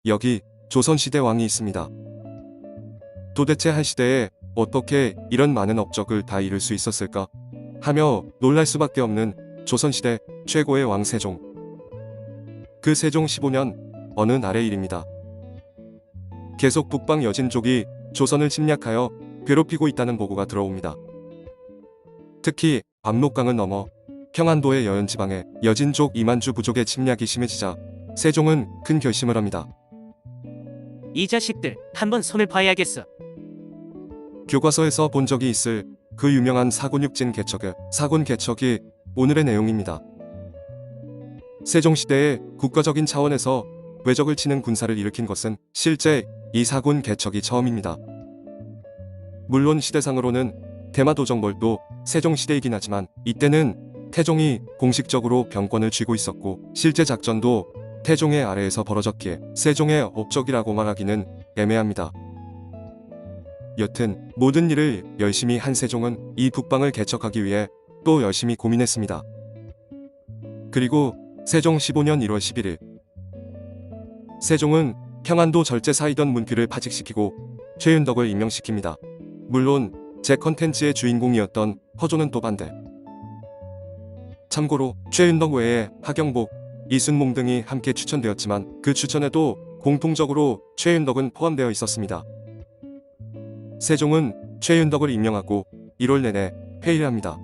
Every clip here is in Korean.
여기 조선시대 왕이 있습니다. 도대체 한 시대에 어떻게 이런 많은 업적을 다 이룰 수 있었을까? 하며 놀랄 수밖에 없는 조선시대 최고의 왕 세종. 그 세종 15년 어느 날의 일입니다. 계속 북방 여진족이 조선을 침략하여 괴롭히고 있다는 보고가 들어옵니다. 특히 압록강을 넘어 평안도의 여연지방에 여진족 이만주 부족의 침략이 심해지자 세종은 큰 결심을 합니다. 이 자식들 한번 손을 봐야겠어. 교과서에서 본 적이 있을 그 유명한 사군육진 개척의 사군 개척이 오늘의 내용입니다. 세종시대의 국가적인 차원에서 외적을 치는 군사를 일으킨 것은 실제 이 사군 개척이 처음입니다. 물론 시대상으로는 대마도정벌도 세종시대이긴 하지만 이때는 태종이 공식적으로 병권을 쥐고 있었고 실제 작전도 태종의 아래에서 벌어졌기에 세종의 업적이라고 말하기는 애매합니다. 여튼 모든 일을 열심히 한 세종은 이 북방을 개척하기 위해 또 열심히 고민했습니다. 그리고 세종 15년 1월 11일 세종은 평안도 절제사이던 문필을 파직시키고 최윤덕을 임명시킵니다. 물론 제 컨텐츠의 주인공이었던 허조는 또 반대. 참고로 최윤덕 외에 하경복, 이순몽 등이 함께 추천되었지만 그 추천에도 공통적으로 최윤덕은 포함되어 있었습니다. 세종은 최윤덕을 임명하고 1월 내내 회의를 합니다.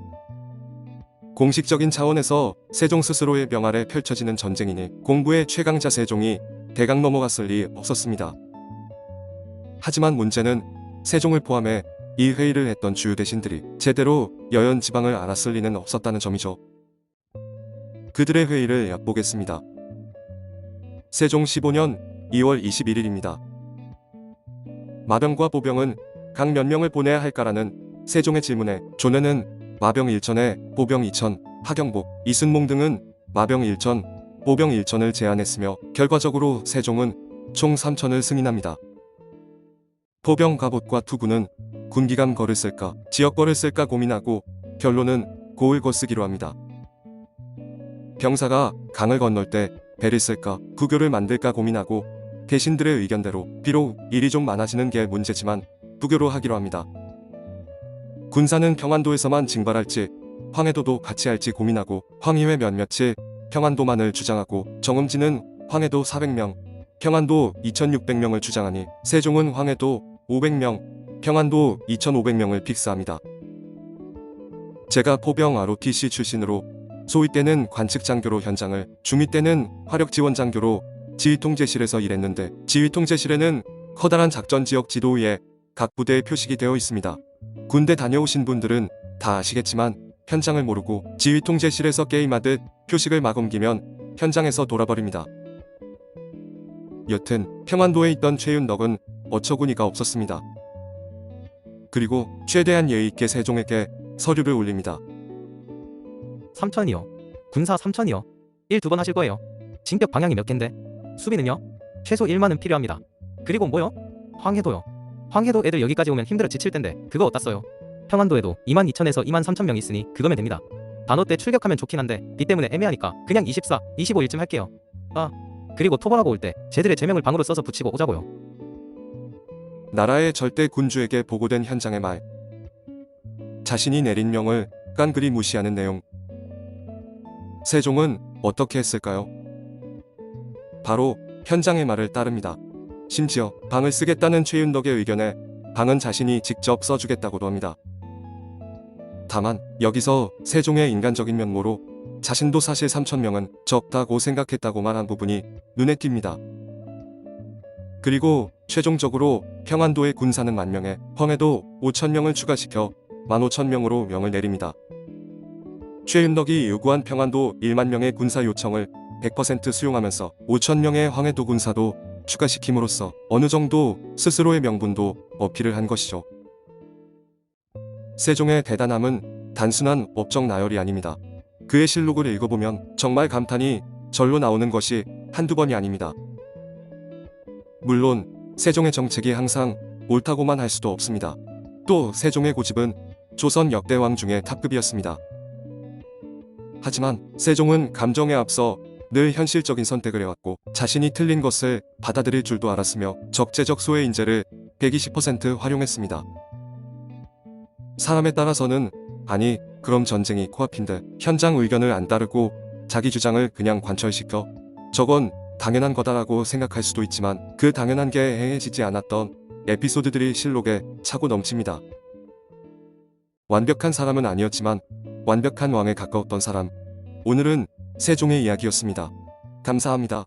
공식적인 차원에서 세종 스스로의 명 아래 펼쳐지는 전쟁이니 공부의 최강자 세종이 대강 넘어갔을 리 없었습니다. 하지만 문제는 세종을 포함해 이 회의를 했던 주요 대신들이 제대로 여연 지방을 알았을 리는 없었다는 점이죠. 그들의 회의를 엿보겠습니다. 세종 15년 2월 21일입니다. 마병과 보병은 각 몇 명을 보내야 할까라는 세종의 질문에 존에는 마병 1천에 보병 2천, 하경복, 이순몽 등은 마병 1천, 보병 1천을 제안했으며 결과적으로 세종은 총 3천을 승인합니다. 포병 갑옷과 투구는 군기감 거를 쓸까 지역거를 쓸까 고민하고 결론은 고을 거 쓰기로 합니다. 병사가 강을 건널 때 배를 쓸까 부교를 만들까 고민하고 대신들의 의견대로 비록 일이 좀 많아지는 게 문제지만 부교로 하기로 합니다. 군사는 평안도에서만 징발할지 황해도도 같이 할지 고민하고 황의회 몇몇이 평안도만을 주장하고 정음지는 황해도 400명, 평안도 2600명을 주장하니 세종은 황해도 500명, 평안도 2500명을 픽스합니다. 제가 포병 ROTC 출신으로 소위 때는 관측장교로 현장을, 중위 때는 화력지원장교로 지휘통제실에서 일했는데 지휘통제실에는 커다란 작전지역 지도위에 각 부대의 표식이 되어 있습니다. 군대 다녀오신 분들은 다 아시겠지만 현장을 모르고 지휘통제실에서 게임하듯 표식을 막 옮기면 현장에서 돌아버립니다. 여튼 평안도에 있던 최윤덕은 어처구니가 없었습니다. 그리고 최대한 예의 있게 세종에게 서류를 올립니다. 3천이요. 군사 3천이요. 1-2번 하실 거예요. 진격 방향이 몇 갠데? 수비는요? 최소 1만은 필요합니다. 그리고 뭐요? 황해도요. 황해도 애들 여기까지 오면 힘들어 지칠 텐데 그거 어디다 써요? 평안도에도 2만 2천에서 2만 3천 명 있으니 그거면 됩니다. 단오 때 출격하면 좋긴 한데 비 때문에 애매하니까 그냥 24, 25일쯤 할게요. 아, 그리고 토벌하고 올 때 쟤들의 제명을 방으로 써서 붙이고 오자고요. 나라의 절대 군주에게 보고된 현장의 말. 자신이 내린 명을 깐그리 무시하는 내용. 세종은 어떻게 했을까요? 바로 현장의 말을 따릅니다. 심지어 방을 쓰겠다는 최윤덕의 의견에 방은 자신이 직접 써주겠다고도 합니다. 다만 여기서 세종의 인간적인 면모로 자신도 사실 3천명은 적다고 생각했다고 말한 부분이 눈에 띕니다. 그리고 최종적으로 평안도의 군사는 10,000명에 황해도 5,000명을 추가시켜 15,000명으로 명을 내립니다. 최윤덕이 요구한 평안도 10,000명의 군사 요청을 100% 수용하면서 5,000명의 황해도 군사도 추가시킴으로써 어느 정도 스스로의 명분도 어필을 한 것이죠. 세종의 대단함은 단순한 업적 나열이 아닙니다. 그의 실록을 읽어보면 정말 감탄이 절로 나오는 것이 한두 번이 아닙니다. 물론 세종의 정책이 항상 옳다고만 할 수도 없습니다. 또 세종의 고집은 조선 역대 왕 중에 탑급이었습니다. 하지만 세종은 감정에 앞서 늘 현실적인 선택을 해왔고 자신이 틀린 것을 받아들일 줄도 알았으며 적재적소의 인재를 120% 활용했습니다. 사람에 따라서는 아니 그럼 전쟁이 코앞인데 현장 의견을 안 따르고 자기 주장을 그냥 관철시켜 저건 당연한 거다라고 생각할 수도 있지만 그 당연한 게 행해지지 않았던 에피소드들이 실록에 차고 넘칩니다. 완벽한 사람은 아니었지만 완벽한 왕에 가까웠던 사람. 오늘은 세종의 이야기였습니다. 감사합니다.